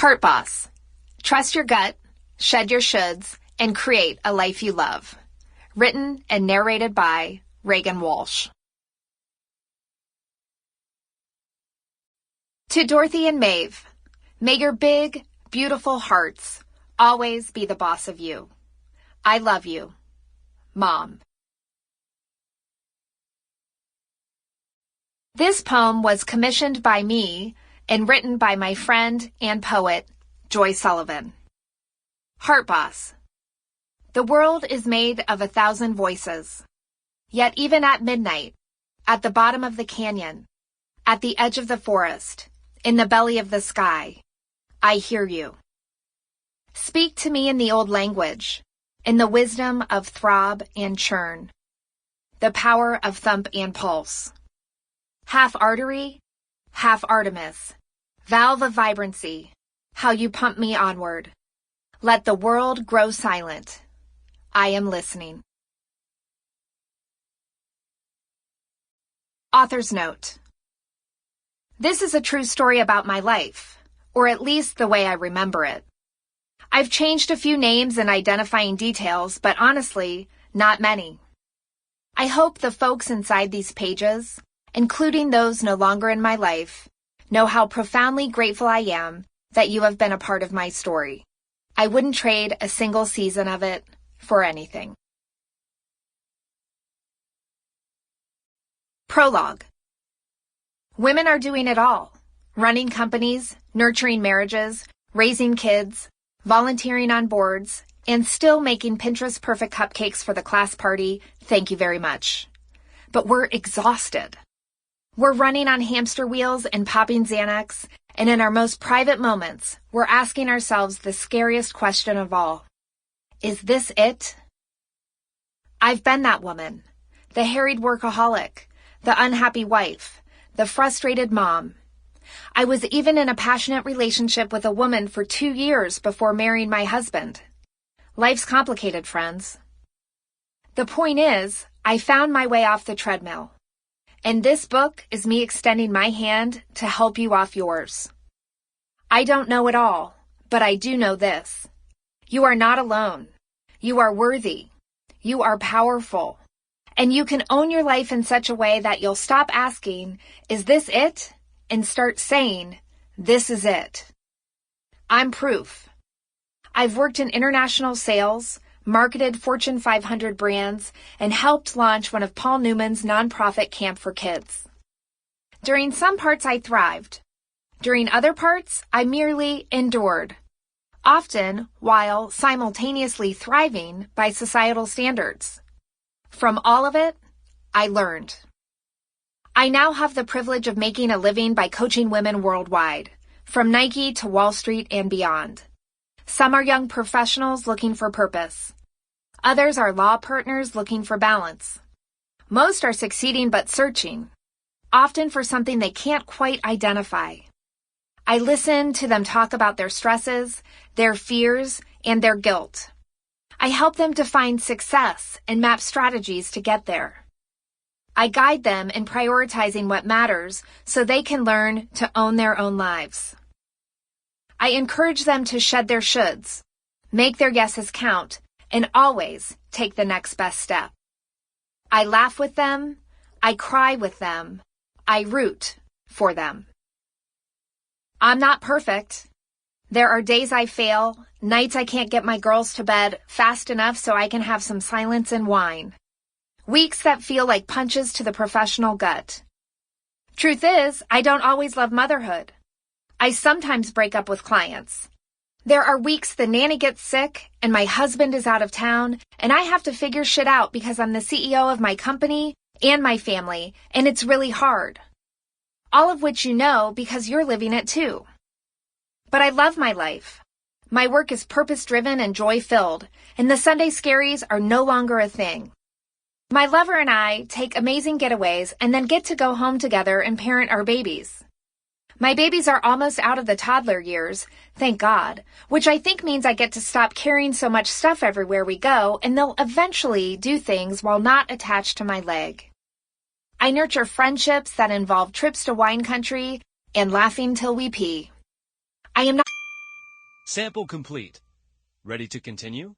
Heart Boss. Trust your gut, shed your shoulds, and create a life you love. Written and narrated by Regan Walsh. To Dorothy and Maeve, may your big, beautiful hearts always be the boss of you. I love you, Mom. This poem was commissioned by me and written by my friend and poet, Joy Sullivan. Heart Boss. The world is made of 1,000 voices. Yet even at midnight, at the bottom of the canyon, at the edge of the forest, in the belly of the sky, I hear you. Speak to me in the old language, in the wisdom of throb and churn, the power of thump and pulse. Half artery, half Artemis, valve of vibrancy, how you pump me onward. Let the world grow silent. I am listening. Author's note. This is a true story about my life, or at least the way I remember it. I've changed a few names and identifying details, but honestly, not many. I hope the folks inside these pages, including those no longer in my life, know how profoundly grateful I am that you have been a part of my story. I wouldn't trade a single season of it for anything. Prologue. Women are doing it all. Running companies, nurturing marriages, raising kids, volunteering on boards, and still making Pinterest-perfect cupcakes for the class party. Thank you very much. But we're exhausted. We're running on hamster wheels and popping Xanax, and in our most private moments, we're asking ourselves the scariest question of all. Is this it? I've been that woman, the harried workaholic, the unhappy wife, the frustrated mom. I was even in a passionate relationship with a woman for 2 years before marrying my husband. Life's complicated, friends. The point is, I found my way off the treadmill. And this book is me extending my hand to help you off yours. I don't know it all, but I do know this. You are not alone. You are worthy. You are powerful. And you can own your life in such a way that you'll stop asking, is this it? And start saying, this is it. I'm proof. I've worked in international sales, marketed Fortune 500 brands, and helped launch one of Paul Newman's nonprofit camp for kids. During some parts, I thrived. During other parts, I merely endured, often while simultaneously thriving by societal standards. From all of it, I learned. I now have the privilege of making a living by coaching women worldwide, from Nike to Wall Street and beyond. Some are young professionals looking for purpose. Others are law partners looking for balance. Most are succeeding but searching, often for something they can't quite identify. I listen to them talk about their stresses, their fears, and their guilt. I help them define success and map strategies to get there. I guide them in prioritizing what matters so they can learn to own their own lives. I encourage them to shed their shoulds, make their yeses count, and always take the next best step. I laugh with them, I cry with them, I root for them. I'm not perfect. There are days I fail, nights I can't get my girls to bed fast enough so I can have some silence and wine. Weeks that feel like punches to the professional gut. Truth is, I don't always love motherhood. I sometimes break up with clients. There are weeks the nanny gets sick and my husband is out of town and I have to figure shit out because I'm the CEO of my company and my family and it's really hard. All of which you know because you're living it too. But I love my life. My work is purpose-driven and joy-filled, and the Sunday scaries are no longer a thing. My lover and I take amazing getaways and then get to go home together and parent our babies. My babies are almost out of the toddler years, thank God, which I think means I get to stop carrying so much stuff everywhere we go, and they'll eventually do things while not attached to my leg. I nurture friendships that involve trips to wine country and laughing till we pee. I am not Sample complete. Ready to continue?